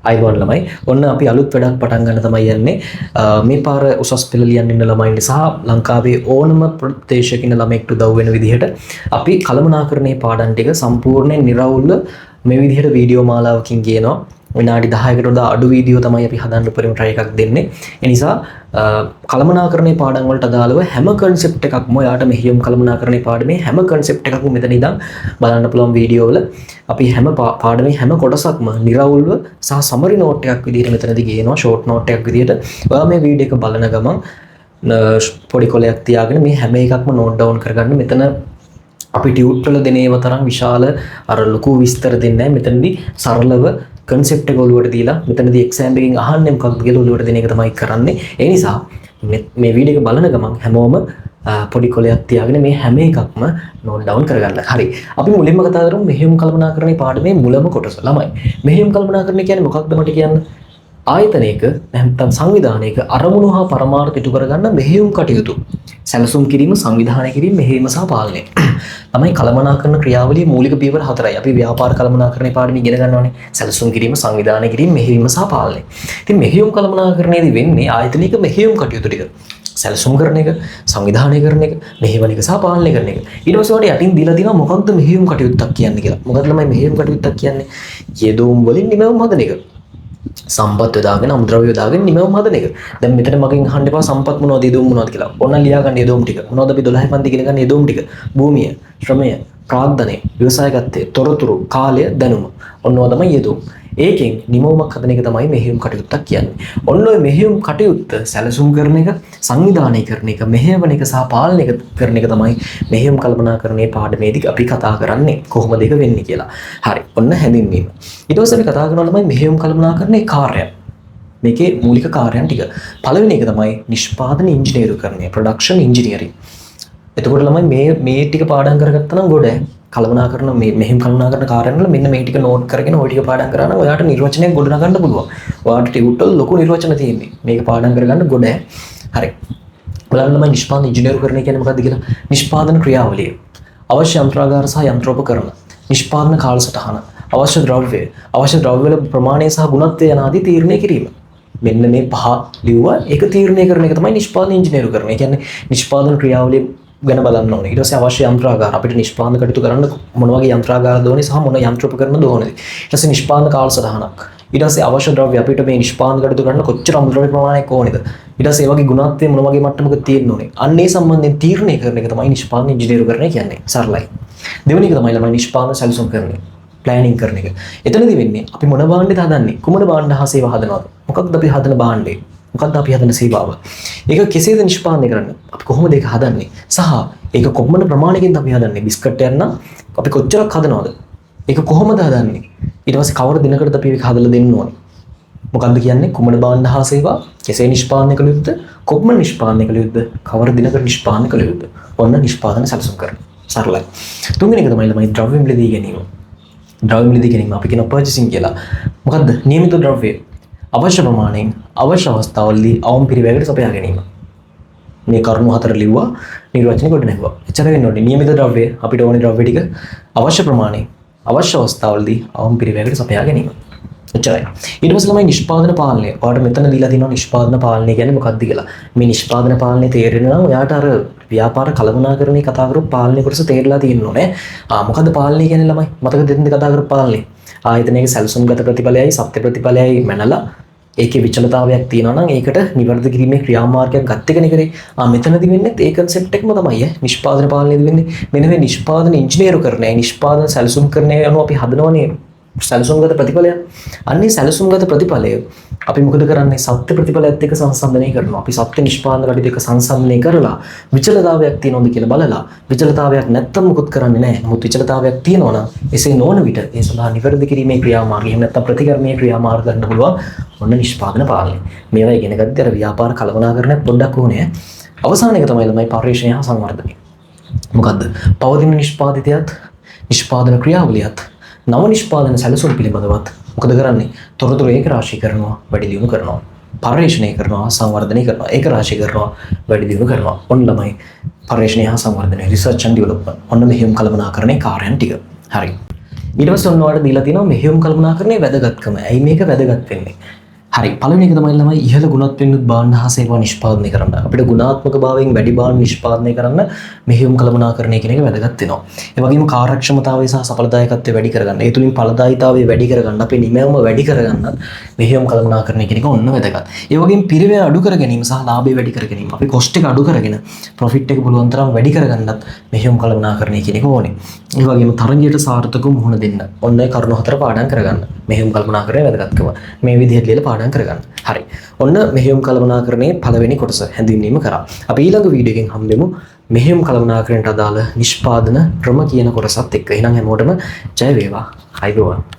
අයිබෝන් ළමයි ඔන්න අපි අලුත් වැඩක් පටන් ගන්න තමයි යන්නේ මේ පාර උසස් පෙළ ලියන්න ඉන්න ළමයින්ට සහ ලංකාවේ ඕනම ප්‍රදේශයක ඉන්න ළමයෙක්ට උදව් වෙන විදිහට අපි කළමනාකරණයේ පාඩම් ටික සම්පූර්ණයෙන් නිරවුල්ව මේ විදිහට වීඩියෝ මාලාවකින් ගේනවා විනාඩි 10කට වඩා අඩු වීඩියෝ තමයි අපි හදන්න උපරිම try එකක් දෙන්නේ ඒ නිසා කළමනාකරණයේ පාඩම් වලට අදාළව හැම concept එකක්ම ඔයාලට මෙහියුම් කළමනාකරණයේ පාඩමේ හැම concept එකක්ම මෙතන ඉඳන් බලන්න පුළුවන් වීඩියෝ වල අපි හැම පාඩමේ හැම කොටසක්ම නිරවුල්ව සහ සමරි නෝට් එකක් විදිහට මෙතනදී ගේනවා ෂෝට් නෝට් එකක් විදිහට ඔයා මේ වීඩියෝ එක බලන ගමන් පොඩි කොලයක් තියාගෙන මේ හැම එකක්ම නෝට් ඩවුන් කරගන්න මෙතන අපි ටියුට් වල දෙන ඒවා තරම් විශාල අර ලොකු විස්තර දෙන්නේ නැහැ මෙතනදී සරලව concept එක ඔලුවට දීලා මෙතනදී exam එකකින් අහන්නේ මොකක්ද කියලා ඔලුවට දෙන එක තමයි කරන්නේ ඒ නිසා මේ වීඩියෝ එක බලන ගමන් හැමෝම පොඩි කොලයක් තියාගෙන මේ හැම එකක්ම නෝට් ඩවුන් කරගන්න. හරි. අපි මුලින්ම කතා කරමු මෙහෙයුම් කළමනාකරණයේ පාඩමේ මුලම කොටස. ළමයි. මෙහෙයුම් කළමනාකරණය කියන්නේ මොකක්ද මට කියන්න? ආයතනයක නැත්නම් සංවිධානයක අරමුණු හා පරමාර්ථ ඉටු කරගන්න මෙහෙයුම් කටයුතු. සැලසුම් කිරීම, සංවිධානය කිරීම, මෙහෙයුම සහ පාලනය. තමයි කළමනාකරණ ක්‍රියාවලියේ මූලික පියවර 4යි. අපි ව්‍යාපාර කළමනාකරණයේ පාඩම ඉගෙන ගන්නවානේ. සැලසුම් කිරීම, සංවිධානය කිරීම, මෙහෙයුම සහ පාලනය. ඉතින් මෙහෙයුම් කළමනාකරණයේදී වෙන්නේ ආයතනයක මෙහෙයුම් කටයුතු ටික. සැලසුම් කරන එක, සංවිධානය කරන එක, මෙහෙවන එක සහ පාලනය කරන එක. ඊට පස්සේ වලට යටින් දීලා තියෙනවා මොකක්ද මෙහෙයුම් කටයුත්තක් කියන්නේ කියලා. මොකද ළමයි මෙහෙයුම් කටයුත්තක් කියන්නේ? යෙදවුම් වලින් නිමවුම් හදන එක. සම්පත් යොදාගෙන අමුද්‍රව්‍ය යොදාගෙන නිමවුම් හදන එක. දැන් මෙතන මගෙන් අහන්න එපා සම්පත් මොනවද යෙදවුම් මොනවද කියලා. ඕන ලියා ගන්න යෙදවුම් ටික. මොනවද අපි 12 පන්ති ඉගෙන ගන්න යෙදවුම් ටික? භූමිය, ශ්‍රමය, ප්‍රාග්ධනය, ව්‍යවසායගතය, තොරතුරු, කාලය, දැනුම. ඔන්නවා තමයි යෙදවුම්. ඒකෙන් නිමවුමක් හදන එක තමයි මෙහෙයුම් කටයුත්තක් කියන්නේ. ඔන්න ඔය මෙහෙයුම් කටයුත්ත සැලසුම් කරන එක, සංවිධානය කරන එක, මෙහෙයවන එක සහ පාලනය කරන එක තමයි මෙහෙයුම් කළමනාකරණයේ පාඩමේදී අපි කතා කරන්නේ. කොහොමද ඒක වෙන්නේ කියලා. හරි. ඔන්න හැඳින්වීම. ඊට පස්සේ අපි කතා කරනවා තමයි මෙහෙයුම් කළමනාකරණයේ කාර්යයන්. මේකේ මූලික කාර්යයන් ටික. පළවෙනි එක තමයි නිෂ්පාදන ඉංජිනේරුකරණය, ප්‍රොඩක්ෂන් ඉංජිනියරින්. එතකොට ළමයි මේ ටික පාඩම් කරගත්තා නම් ගොඩ කළමනාකරණ මෙහෙම කළමනාකරණ කාර්යයන් වල මෙන්න මේ ටික නෝට් කරගෙන ওই ටික පාඩම් කරා නම් ඔයාට නිර්වචනයක් ගොඩනගන්න පුළුවන්. ඔයාට ටියුට් වල ලොකු නිර්වචන තියෙන්නේ. මේක පාඩම් කරගන්න ගොඩ. හරි. බලන්න ළමයි නිෂ්පාදන ඉංජිනේරුකරණය කියන්නේ මොකක්ද කියලා. නිෂ්පාදන ක්‍රියාවලිය. අවශ්‍ය යන්ත්‍රාගාර සහ යන්ත්‍රෝපකරණ. නිෂ්පාදන කාලසටහන. අවශ්‍ය ද්‍රව්‍ය. අවශ්‍ය ද්‍රව්‍ය වල ප්‍රමාණය සහ ගුණත්වය යන ආදී තීරණය කිරීම. මෙන්න මේ පහ ලිව්වා. ඒක තීරණය කරන එක තමයි නිෂ්පාදන ඉංජිනේරුකරණය. ඒ කියන්නේ නිෂ්පාදන ක්‍රියාවලිය ගැන බලන්න ඕනේ. ඊට පස්සේ අවශ්‍ය යන්ත්‍රාගාර අපිට නිෂ්පාදන කටයුතු කරන්න මොන වගේ යන්ත්‍රාගාරද ඕනේ සහ මොන යන්ත්‍රෝපකරණද ඕනේ. ඊට පස්සේ නිෂ්පාදන කාලසටහනක්. ඊට පස්සේ අවශ්‍ය ද්‍රව්‍ය අපිට මේ නිෂ්පාදන කටයුතු කරන්න කොච්චර අමුද්‍රව්‍ය ප්‍රමාණයක් ඕනේද. ඊට පස්සේ ඒ වගේ ගුණාත්මක මොන වගේ මට්ටමක තියෙන්න ඕනේ. අන්න ඒ සම්බන්ධයෙන් තීරණය කරන එක තමයි නිෂ්පාදන ඉංජිනේරුකරණය කියන්නේ. සරලයි. දෙවෙනි එක තමයි ළමයි නිෂ්පාදන සැලසුම් කරන එක. ප්ලෑනින් කරන එක. එතනදී වෙන්නේ අපි මොන භාණ්ඩයද හදන්නේ? කුමන භාණ්ඩ හා සේවා හදනවද? මොකක්ද අපි හදන භාණ්ඩය? මොකක්ද අපි හදන සේවාව? ඒක කෙසේද නිෂ්පාදනය කරන්නේ? අපි කොහොමද ඒක හදන්නේ? සහ ඒක කොපමණ ප්‍රමාණයකින්ද අපි හදන්නේ? බිස්කට් එකක් නම් අපි කොච්චරක් හදනවද? ඒක කොහොමද හදන්නේ? ඊට පස්සේ කවර දිනකටද අපි ඒක හදලා දෙන්න ඕනේ? මොකක්ද කියන්නේ? කුමන භාණ්ඩ හා සේවා කෙසේ නිෂ්පාදනය කළ යුතුද? කොපමණ නිෂ්පාදනය කළ යුතුද? කවර දිනකට නිෂ්පාදනය කළ යුතුද? ඔන්න නිෂ්පාදන සැලසුම් කරන. සරලයි. තුන්වෙනි එක තමයි ළමයි ද්‍රව්‍ය මිලදී ගැනීම. ද්‍රව්‍ය මිලදී ගැනීම අපි කියන පර්චේසින් කියලා. මොකද්ද? නියමිත ද්‍රව්‍ය අවශ්‍ය ප්‍රමාණයෙන් අවශ්‍ය අවස්ථාවලදී අවම පිරිවැයකට සපයා ගැනීම. මේ කරුණු හතර ලිව්වා නිර්වචනය කොට නැහුවා. එච්චර වෙන්න ඕනේ. නියමිත ද්‍රව්‍ය අපිට ඕනේ ද්‍රව්‍ය ටික අවශ්‍ය ප්‍රමාණයෙන් අවශ්‍ය අවස්ථාවලදී අවම පිරිවැයකට සපයා ගැනීම. එච්චරයි. ඊට පස්සේ ළමයි නිෂ්පාදන පාලනය. ඔයාලට මෙතන දීලා තියෙනවා නිෂ්පාදන පාලනය කියන්නේ මොකක්ද කියලා. මේ නිෂ්පාදන පාලනය තේරෙන්න නම් ඔයාට අර ව්‍යාපාර කළමනාකරණයේ කතා කරපු පාලනය කොටස තේරලා තියෙන්න ඕනේ. මොකද්ද පාලනය කියන්නේ ළමයි? මතක දෙන්න කතා කරපු පාලනය. ආයතනයක සැලසුම්ගත ප්‍රතිඵලයයි සත්‍ය ප්‍රතිඵලයයි මැනලා ඒකේ විචලතාවයක් තියෙනවා නම් ඒකට නිවැරදි කිරීමේ ක්‍රියාමාර්ගයක් ගන්න එකනේ කරේ. මෙතනදී වෙන්නේ ඒ concept එකම තමයි නිෂ්පාදන පාලනයේදී වෙන්නේ. මෙන්න මේ නිෂ්පාදන ඉංජිනේරුකරණය, නිෂ්පාදන සැලසුම් කරන්නේ යනවා අපි හදනවනේ සැලසුම්ගත ප්‍රතිඵලය. අන්නේ සැලසුම්ගත ප්‍රතිඵලය අපි මොකද කරන්නේ? සත්‍ය ප්‍රතිඵලයත් එක්ක සංසන්දනය කරනවා. අපි සත්‍ය නිෂ්පාදන කටයුතු එක්ක සංසන්දනය කරලා විචලතාවයක් තියෙනවද කියලා බලලා විචලතාවයක් නැත්තම් මොකුත් කරන්නේ නැහැ. නමුත් විචලතාවයක් තියෙනවා නම් එසේ නොවන විට ඒ සඳහා නිවැරදි කිරීමේ ක්‍රියාමාර්ගය එහෙම නැත්තම් ප්‍රතිකර්මයේ ක්‍රියාමාර්ග ගන්න පුළුවන්. ඔන්න නිෂ්පාදන පාලනය. මේවා ඉගෙන ගත්තේ අර ව්‍යාපාර කළමනාකරණයක් පොඩ්ඩක් ඕනේ. අවසාන එක තමයි ළමයි පරිශ්‍රණය හා සංවර්ධනය. මොකද්ද? පවතින නිෂ්පාදිතයත් නිෂ්පාදන ක්‍රියාවලියත් නව නිෂ්පාදන සැලසුම් පිළිබඳවත් මොකද කරන්නේ? තොරතුරු ඒක රාශී කරනවා, වැඩි දියුණු කරනවා. පරිශ්‍රණය කරනවා, සංවර්ධනය කරනවා, ඒක රාශී කරනවා, වැඩි දියුණු කරනවා. ඔන්න ළමයි පරිශ්‍රණය හා සංවර්ධනය, රිසර්ච් ඇන්ඩ් ඩෙවලොප්මන්ට්. ඔන්න මෙහෙම කළමනාකරණයේ කාර්යයන් ටික. හරි. ඊට පස්සේ ඔන්න ඔයාලට දීලා තියෙනවා මෙහෙයුම් කළමනාකරණයේ වැදගත්කම. ඇයි මේක වැදගත් වෙන්නේ? හරි, පළවෙනි එක තමයි ළමයි ඉහළ ගුණත් වෙනුත් භාණ්ඩ හා සේවා නිෂ්පාදනය කරන්න. අපිට ගුණාත්මක භාවයෙන් වැඩි භාණ්ඩ නිෂ්පාදනය කරන්න මෙහෙයුම් කළමනාකරණය කියන එක වැදගත් වෙනවා. ඒ වගේම කාර්යක්ෂමතාවය සහ සඵලදායකත්වය වැඩි කරගන්න. ඒ තුලින් ඵලදායීතාවය වැඩි කරගන්න, අපේ නිමැවුම වැඩි කරගන්න මෙහෙයුම් කළමනාකරණය කියන එක ඔන්න වැදගත්. ඒ වගේම පිරිවැය අඩු කර ගැනීම සහ ලාභය වැඩි කර ගැනීම. අපි කොස්ට් එක අඩු කරගෙන ප්‍රොෆිට් එක පුළුවන් තරම් වැඩි කරගන්නත් මෙහෙයුම් කළමනාකරණය කියන එක ඕනේ. ඒ වගේම තරගයට සාර්ථකව මුහුණ දෙන්න. ඔන්න ඒ කරුණු හතර පාඩම් කරගන්න. මෙහෙයුම් කළමනාකරණයේ වැදගත්කම. මේ විදිහට ලියලා පාඩම් කරගන්න. හරි. ඔන්න මෙහෙයුම් කළමනාකරණයේ පළවෙනි කොටස හැඳින්වීම කරා. අපි ඊළඟ වීඩියෝ එකෙන් හම්බෙමු මෙහෙයුම් කළමනාකරණයට අදාළ නිෂ්පාදන ක්‍රම කියන කොටසත් එක්ක. එහෙනම් හැමෝටම ජය වේවා. අයබෝවන්.